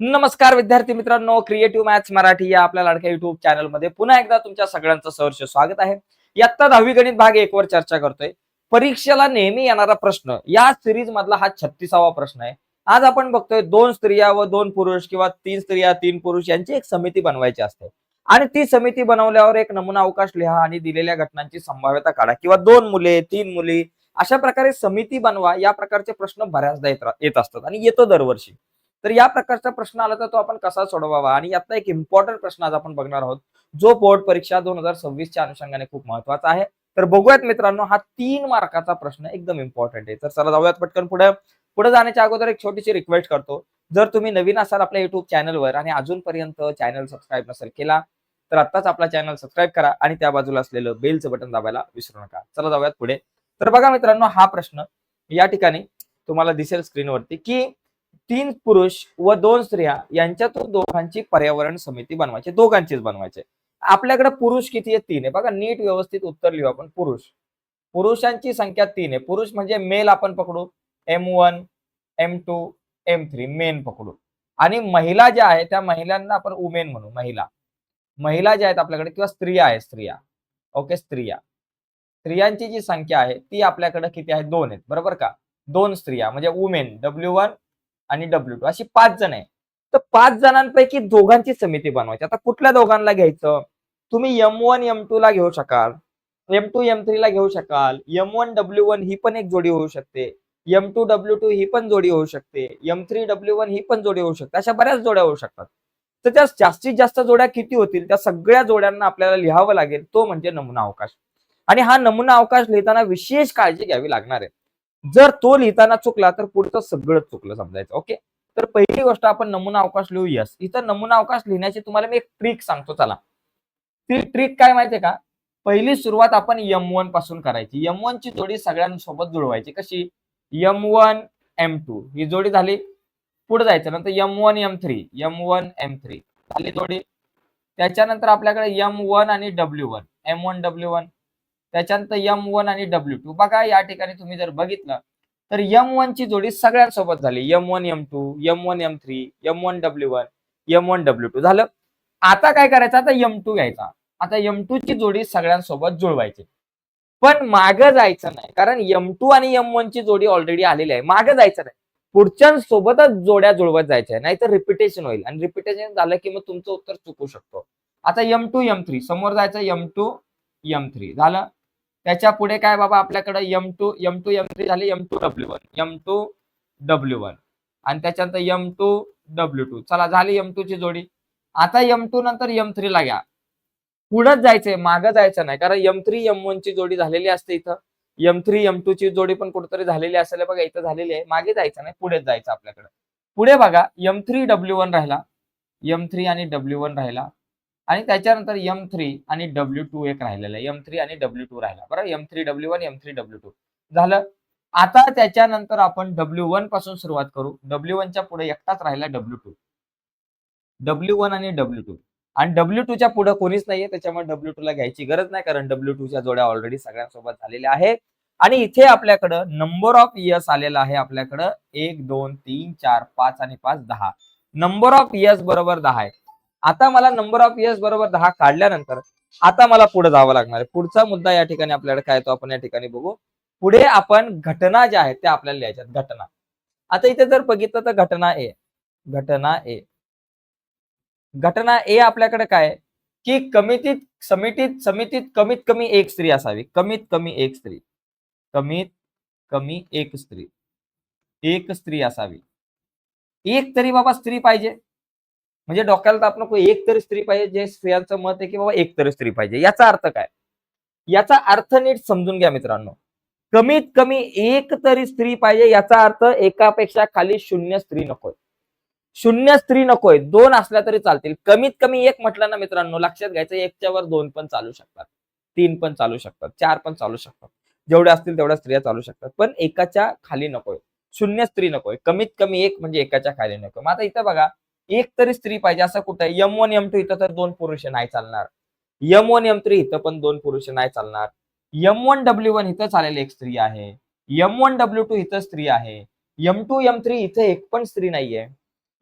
नमस्कार विद्यार्थी मित्रांनो, क्रिएटिव्ह मॅथ्स मराठी या आपल्या लाडक्या युट्यूब चॅनलमध्ये पुन्हा एकदा तुमच्या सगळ्यांचं सहर्ष स्वागत आहे. इयत्ता 10वी गणित भाग 1 वर चर्चा करतोय. परीक्षेला नेहमी येणारा प्रश्न, या सिरीज मधला हा 36वा प्रश्न आहे. आज आपण बघतोय 2 स्त्रिया व 2 पुरुष किंवा 3 स्त्रिया 3 पुरुष यांची एक समिती बनवायची असते आणि ती समिती बनवल्यावर एक नमुना अवकाश लिहा आणि दिलेल्या घटनांची संभाव्यता काढा किंवा 2 मुले 3 मुली अशा प्रकारे समिती बनवा. या प्रकारचे प्रश्न बऱ्याचदा येत असतात आणि येतो दरवर्षी. तर या प्रकारचा प्रश्न आला तर तो आपण कसा सोडवावा आणि यातला एक इम्पॉर्टंट प्रश्न आज आपण बघणार आहोत, जो बोर्ड परीक्षा 2026 च्या अनुषंगाने खूप महत्वाचा आहे. तर बघूयात मित्रांनो, हा 3 मार्काचा प्रश्न एकदम इम्पॉर्टंट आहे. तर चला जाऊयात पटकन पुढे. पुढे जाण्याच्या अगोदर एक छोटीशी रिक्वेस्ट करतो. जर तुम्ही नवीन असाल आपल्या युट्यूब चॅनलवर आणि अजूनपर्यंत चॅनल सबस्क्राईब नसेल केला तर आत्ताच आपला चॅनल सबस्क्राईब करा आणि त्या बाजूला असलेलं बेलचं बटन दाबायला विसरू नका. चला जाऊयात पुढे. तर बघा मित्रांनो, हा प्रश्न या ठिकाणी तुम्हाला दिसेल स्क्रीनवरती की 3 पुरुष व 2 स्त्रिया यांच्यातून दोघांची पर्यावरण समिती बनवायची, दोघांचीच बनवायची. आपल्याकडे पुरुष किती आहे? 3 आहे. बघा नीट व्यवस्थित उत्तर लिहू आपण. पुरुषांची संख्या 3 आहे. पुरुष म्हणजे मेल आपण पकडू, M1 M2 M3 मेन पकडू आणि महिला ज्या आहेत त्या महिलांना आपण वुमेन म्हणू. महिला ज्या आहेत आपल्याकडे किंवा स्त्रिया आहेत, ओके, स्त्रियांची जी संख्या आहे ती आपल्याकडे किती आहे? 2 आहेत, बरोबर का? 2 स्त्रिया म्हणजे वुमेन W1 आणि W2 अशी 5 जण आहे. तर 5 जणांपैकी दोघांची समिती बनवायची. आता कुठल्या दोघांना घ्यायचं? तुम्ही M1 M2 ला घेऊ शकाल, M2 M3 ला घेऊ शकाल, M1 W1 ही पण एक जोडी होऊ शकते, M2 W2 ही पण जोडी होऊ शकते, M3 W1 ही पण जोडी होऊ शकते. अशा बऱ्याच जोड्या होऊ शकतात. तर त्या जास्तीत जास्त जोड्या किती होतील? त्या सगळ्या जोड्यांना आपल्याला लिहावं लागेल, तो म्हणजे नमुना अवकाश. आणि हा नमुना अवकाश लिहिताना विशेष काळजी घ्यावी लागणार आहे. जर तो लिहिताना चुकला तर पुढचं सगळं चुकलं समजायचं. ओके, तर पहिली गोष्ट आपण नमुना अवकाश लिहू. यस, इथं नमुना अवकाश लिहिण्याची तुम्हाला मी एक ट्रिक सांगतो. चला, ती ट्रिक काय माहितीये का? पहिली सुरुवात आपण M1 पासून करायची. M1 ची जोडी सगळ्यांसोबत जुळवायची. कशी? M1 M2 ही जोडी झाली. पुढे जायचं, नंतर M1 M3 झाली जोडी. त्याच्यानंतर आपल्याकडे M1 आणि W1 M1 W1, त्याच्यानंतर M1 आणि W2. बघा या ठिकाणी तुम्ही जर बघितलं तर M1 ची जोडी सगळ्यांसोबत झाली. M1 M2 M1 M3 M1 W1 M1 W2 झालं. आता काय करायचं? आता M2 घ्यायचा. आता M2 ची जोडी सगळ्यांसोबत जुळवायची. पण मागं जायचं नाही, कारण M2 आणि M1 ची जोडी ऑलरेडी आलेली आहे. मागं जायचं नाही, पुढच्यांसोबतच जोड्या जुळवत जायच्या, नाहीतर रिपिटेशन होईल आणि रिपिटेशन झालं की मग तुमचं उत्तर चुकू शकतो. आता M2 M3 समोर जायचं, M2 M3 झालं. त्याच्या पुढे काय बाबा आपल्याकडे M2 M3 झाले, M2 W1 आणि त्याच्यानंतर M2 W2. चला, झाली M2 ची जोडी. आता M2 नंतर M3 ला घ्या. पुढेच जायचंय, मागं जायचं नाही, कारण M3 M1 ची जोडी झालेली असते. इथं M3 M2 ची जोडी पण कुठेतरी झालेली असेल. बघा इथं झालेली आहे. मागे जायचं नाही, पुढेच जायचं आपल्याकडे. पुढे बघा M3 W1 राहिला, M3 आणि W1 राहिला आणि त्याच्यानंतर M3 आणि W2 एक राहिलेला आहे. M3 आणि W2 राहिला, बरं. M3 W1 M3 W2 झालं. आता त्याच्यानंतर आपण W1 पासून सुरुवात करू. W1 च्या पुढे एकटाच राहिला W1 आणि W2 आणि W2 च्या पुढे कोणीच नाहीये, त्याच्यामुळे W2 ला घ्यायची गरज नाही, कारण W2 च्या जोड्या ऑलरेडी सगळ्यांसोबत झालेल्या आहेत. आणि इथे आपल्याकडं नंबर ऑफ इयर्स आलेला आहे. आपल्याकडं 1 2 3 4 5 आणि 5 10. नंबर ऑफ इयर्स बरोबर 10 आहे. आता मला नंबर ऑफ इयर्स बरोबर 10 काढल्यानंतर आता मला पुढे जावं लागणार आहे. पुढचा मुद्दा या ठिकाणी आपल्याकडे काय तो आपण या ठिकाणी बघू. पुढे आपण घटना ज्या आहेत त्या आपल्याला लिहायच्यात. घटना. आता इथे जर बघितलं तर घटना ए आपल्याकडे काय, की समितीत कमीत कमी एक स्त्री असावी. कमीत कमी एक स्त्री असावी. एक तरी बाबा स्त्री पाहिजे, म्हणजे डोक्याला ताप नको. एक तरी स्त्री पाहिजे. जे स्त्रियांचं मत आहे की बाबा एक तरी स्त्री पाहिजे. याचा अर्थ काय? याचा अर्थ नीट समजून घ्या मित्रांनो. कमीत कमी एक तरी स्त्री पाहिजे, याचा अर्थ एकापेक्षा खाली शून्य स्त्री नकोय. 2 असल्या तरी चालतील. कमीत कमी एक म्हटलं ना मित्रांनो, लक्षात घ्यायचं, 1च्या वर 2 पण चालू शकतात, 3 पण चालू शकतात, 4 पण चालू शकतात. जेवढ्या असतील तेवढ्या स्त्रिया चालू शकतात, पण एकाच्या खाली नकोय. शून्य स्त्री नकोय. कमीत कमी एक म्हणजे एकाच्या खाली नको. मग आता इथं बघा, एक तरी स्त्री पाहिजे असं कुठं आहे? M1 M2 इथं तर 2 पुरुष नाही चालणार. M1 M3 इथं पण 2 पुरुष नाही चालणार. M1 W1 इथं चालेल एक स्त्री आहे. M1 W2 इथं स्त्री आहे. M2 M3 इथं एक पण स्त्री नाहीये.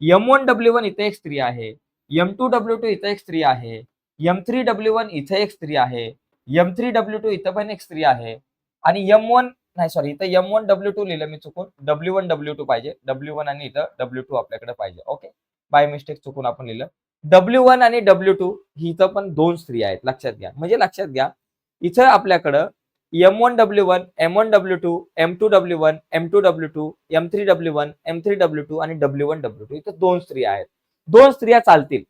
M1W1 इथे एक स्त्री आहे, M2W2 इथे एक स्त्री आहे, M3W1 इथे एक स्त्री आहे, M3W2 इथं पण एक स्त्री आहे आणि M1 नाही सॉरी इथं M1W2 लिहिलं मी चुकून, W1W2 पाहिजे, W1 आणि इथं W2 आपल्याकडे पाहिजे. ओके, बाय मिस्टेक चुकून आपण लिहिलं. W1 आणि W2 ही इथं पण दोन स्त्री आहेत, लक्षात घ्या. म्हणजे लक्षात घ्या इथं आपल्याकडं M1W1, M1W2, M2W1, M2W2, M3W1, M3W2 आणि W1W2 इथं दोन स्त्रिया आहेत. दोन स्त्रिया चालतील.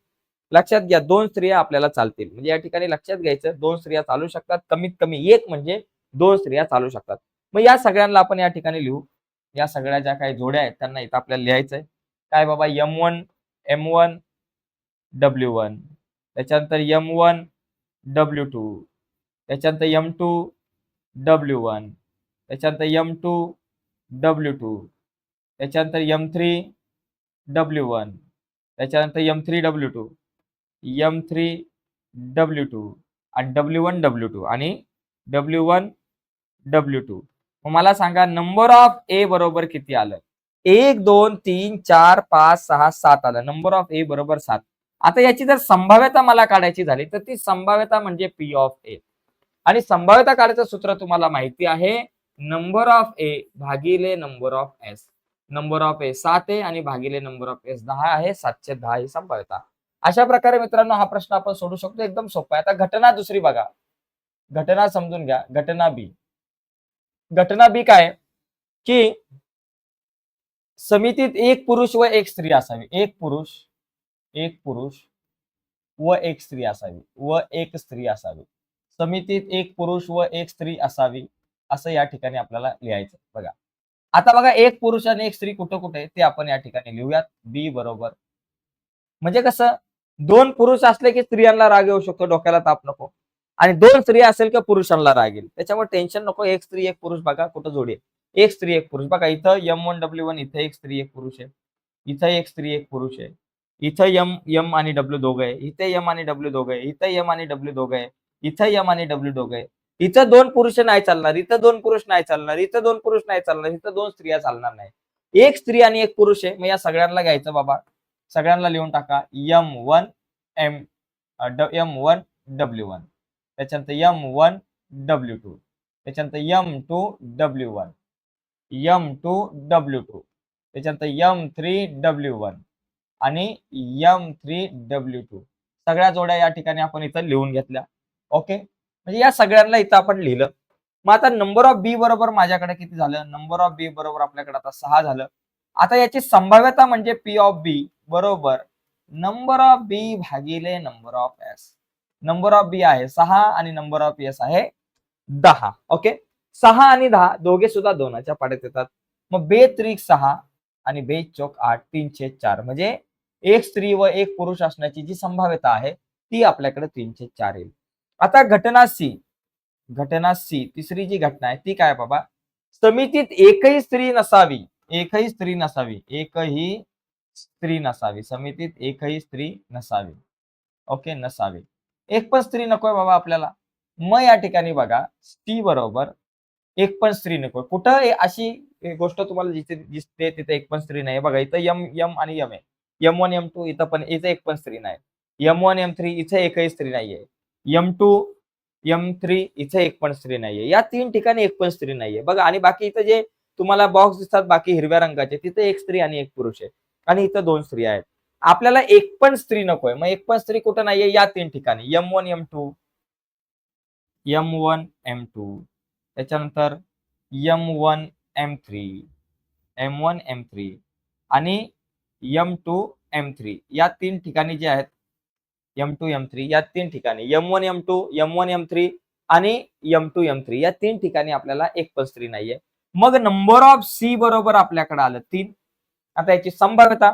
लक्षात घ्या, दोन स्त्रिया आपल्याला चालतील. म्हणजे या ठिकाणी लक्षात घ्यायचं, दोन स्त्रिया चालू शकतात. कमीत कमी एक म्हणजे दोन स्त्रिया चालू शकतात. मग या सगळ्यांना आपण या ठिकाणी लिहू. या सगळ्या ज्या काही जोड्या आहेत त्यांना इथं आपल्याला लिहायचंय. काय बाबा M1, M1, W1, त्याच्यानंतर M1, W2, त्याच्यानंतर M2, W1, त्याच्यानंतर M2, W2, त्याच्यानंतर M3, W1, त्याच्यानंतर M3, W2, M3, W2 आणि W1, W2 आणि W1, W2. मग मला सांगा नंबर ऑफ ए बरोबर किती आलं? 1, 2, 3, 4, 5, 6, 7 आलं. नंबर ऑफ ए बरोबर 7. आता याची जर संभाव्यता मला काढायची झाली तर ती संभाव्यता म्हणजे पी ऑफ ए. आणि संभाव्यता काढायचं सूत्र तुम्हाला माहिती आहे, नंबर ऑफ ए भागिले number of S. Number of A 7 आहे आणि भागिले नंबर ऑफ एस 10 आहे. 710 ही संभाव्यता. अशा प्रकारे मित्रांनो हा प्रश्न आपण सोडू शकतो. एकदम सोपा आहे. आता घटना दुसरी बघा. घटना समजून घ्या. घटना बी. घटना बी काय की समितीत एक पुरुष व एक स्त्री असावी. एक पुरुष व एक स्त्री असावी व एक स्त्री असावी. समितीत एक पुरुष व एक स्त्री असावी असं या ठिकाणी आपल्याला लिहायचं. बघा आता बघा एक पुरुष आणि एक स्त्री कुठं कुठे ते आपण या ठिकाणी लिहूयात. बी बरोबर म्हणजे कसं दोन पुरुष असले की स्त्रियांना राग येऊ शकतो, डोक्याला ताप नको. आणि दोन स्त्रिया असेल की पुरुषांना राग येईल, त्याच्यामुळे टेन्शन नको. एक स्त्री एक पुरुष बघा कुठं जोडी आहे. एक स्त्री एक पुरुष बघा इथं M1W1 इथं एक स्त्री एक पुरुष आहे, इथं एक स्त्री एक पुरुष आहे, इथं M आणि W दोघं आहे, इथे M आणि W दोघं आहे, इथं M आणि W दोघं आहे, इथं M आणि W दोघं आहे. इथं दोन पुरुष नाही चालणार, इथं दोन पुरुष नाही चालणार, इथं दोन पुरुष नाही चालणार, इथं दोन स्त्रिया चालणार नाही. एक स्त्री आणि एक पुरुष आहे. मग या सगळ्यांना घ्यायचं बाबा, सगळ्यांना लिहून टाका. M1 M1 W1, त्याच्यानंतर M1 W2, त्याच्यानंतर M2 W1, M2 W2, त्याच्यानंतर M3 W1 आणि M3 W2. सगळ्या जोड्या या ठिकाणी आपण इथं लिहून घेतल्या. ओके, म्हणजे या सगळ्यांना इथं आपण लिहिलं. मग आता नंबर ऑफ बी बरोबर माझ्याकडे किती झालं? नंबर ऑफ बी बरोबर आपल्याकडे आता 6 झालं. आता याची संभाव्यता म्हणजे पी ऑफ बी बरोबर नंबर ऑफ बी भागिले number of S. Number of B आहे 6 आणि नंबर ऑफ एस आहे 10. ओके, 6 आणि 10 दोघे सुद्धा दोनाच्या पाड्यात येतात. मग बे त्रिक 6 आणि बे चौक 8, 3/4 म्हणजे एक स्त्री व एक पुरुष असण्याची जी संभाव्यता आहे ती आपल्याकडे 3/4 येईल. आता घटना सी तिसरी जी घटना आहे ती काय बाबा? समितीत एकही स्त्री नसावी. एकही स्त्री नसावी. एकही स्त्री नसावी. समितीत एकही स्त्री नसावी. ओके, नसावी. एक पण स्त्री नकोय बाबा आपल्याला. मग या ठिकाणी बघा सी बरोबर एक पण स्त्री नकोय. कुठं अशी गोष्ट तुम्हाला जिथे दिसते तिथे एक पण स्त्री नाही. बघा इथं M आणि M आहे. M1 M2 इथं पण इथं एक पण स्त्री नाही. M1 M3 इथे एकही स्त्री नाहीये. M2 M3 इथे एक पण स्त्री नाहीये. या तीन ठिकाणी एक पण स्त्री नाहीये. बघा आणि बाकी इथं जे तुम्हाला बॉक्स दिसतात बाकी हिरव्या रंगाचे तिथे एक स्त्री आणि एक पुरुष आहे आणि इथं दोन स्त्रिया आहेत. आपल्याला एक पण स्त्री नकोय. मग एक पण स्त्री कुठं नाहीये? या तीन ठिकाणी M1 M2, M1 M2, त्याच्यानंतर M1 M3, M1 M3 आणि M2 M3 या तीन ठिकाणी जे आहेत M2 M3 या तीन ठिकाणी M1 M2, M1 M3 आणि M2 M3 या तीन ठिकाणी आपल्याला एक पण स्त्री नाहीये. मग नंबर ऑफ सी बरोबर आपल्याकडे आलं 3. आता याची संभाव्यता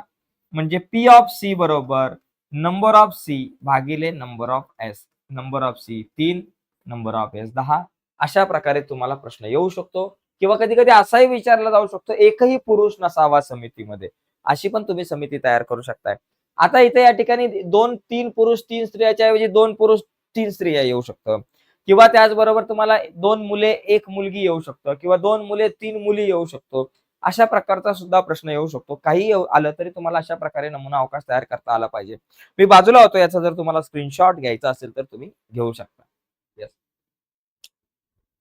म्हणजे पी ऑफ सी बरोबर नंबर ऑफ सी भागिले number of S. Number of C 3, number of S 10. अशा प्रकारे तुम्हाला प्रश्न येऊ शकतो किंवा कधी कधी असाही विचारला जाऊ शकतो एकही पुरुष नसावा समितीमध्ये. अशी पण तुम्ही समिती तयार करू शकताय. आता इथे या ठिकाणी 2-3 पुरुष 3 स्त्रियाच्या ऐवजी 2 पुरुष 3 स्त्रिया येऊ शकतं किंवा त्याचबरोबर तुम्हाला 2 मुले 1 मुलगी येऊ शकतं किंवा 2 मुले 3 मुली येऊ शकतो. अशा प्रकारचा सुद्धा प्रश्न येऊ शकतो. काही आलं तरी तुम्हाला अशा प्रकारे नमुना अवकाश तयार करता आला पाहिजे. मी बाजूला होतो, याचा जर तुम्हाला स्क्रीनशॉट घ्यायचा असेल तर तुम्ही घेऊ शकता. येस.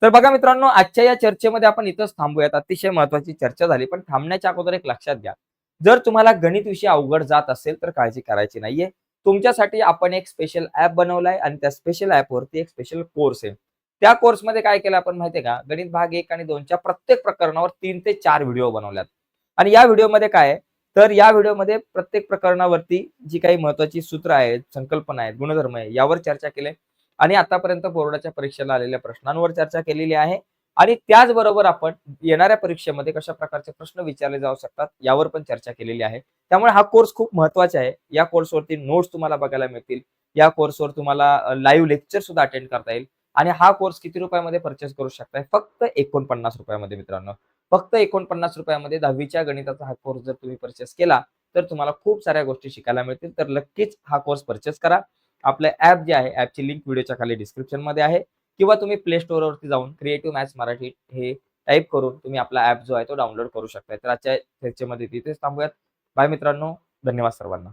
तर बघा मित्रांनो, आजच्या या चर्चेमध्ये आपण इथंच थांबूयात. अतिशय महत्त्वाची चर्चा झाली. पण थांबण्याच्या अगोदर एक लक्षात घ्या. जर तुम्हाला गणित विषय अवघड जात असेल तर काळजी करायची नाहीये. तुमच्यासाठी आपण एक स्पेशल ॲप बनवलाय आणि त्या स्पेशल ॲपवरती एक स्पेशल कोर्स आहे. त्या कोर्समध्ये काय केलं आपण माहिती का? गणित भाग 1 आणि 2 च्या प्रत्येक प्रकरणावर 3 ते 4 व्हिडिओ बनवल्यात. आणि या व्हिडिओमध्ये काय आहे, तर या व्हिडिओमध्ये प्रत्येक प्रकरणावरती जी काही महत्त्वाची सूत्र आहेत, संकल्पना आहेत, गुणधर्म आहे, यावर चर्चा केली आहे. आणि आतापर्यंत बोर्डाच्या परीक्षेला आलेल्या प्रश्नांवर चर्चा केलेली आहे. आणि त्याचबरोबर आपण येणाऱ्या परीक्षेमध्ये कशा प्रकारचे प्रश्न विचारले जाऊ शकतात यावर पण चर्चा केलेली आहे. त्यामुळे हा कोर्स खूप महत्त्वाचा आहे. या कोर्सवरती नोट्स तुम्हाला बघायला मिळतील. या कोर्सवर तुम्हाला लाईव्ह लेक्चर सुद्धा अटेंड करता येईल. आणि हा कोर्स किती रुपयामध्ये परचेस करू शकताय? फक्त ₹49 मित्रांनो. फक्त ₹49 10वीच्या गणिताचा हा कोर्स जर तुम्ही परचेस केला, तर तुम्हाला खूप साऱ्या गोष्टी शिकायला मिळतील. तर नक्कीच हा कोर्स परचेस करा. आपलं ॲप जे आहे, ॲपची लिंक व्हिडिओच्या खाली डिस्क्रिप्शनमध्ये आहे किंवा तुम्ही प्ले स्टोअरवरती जाऊन क्रिएटिव्ह मॅथ्स मराठी हे टाइप करून तुम्ही आपला ॲप जो आहे तो डाउनलोड करू शकता. तर आजच्या चर्चेमध्ये तिथेच थांबूयात. बाय मित्रांनो. धन्यवाद सर्वांना.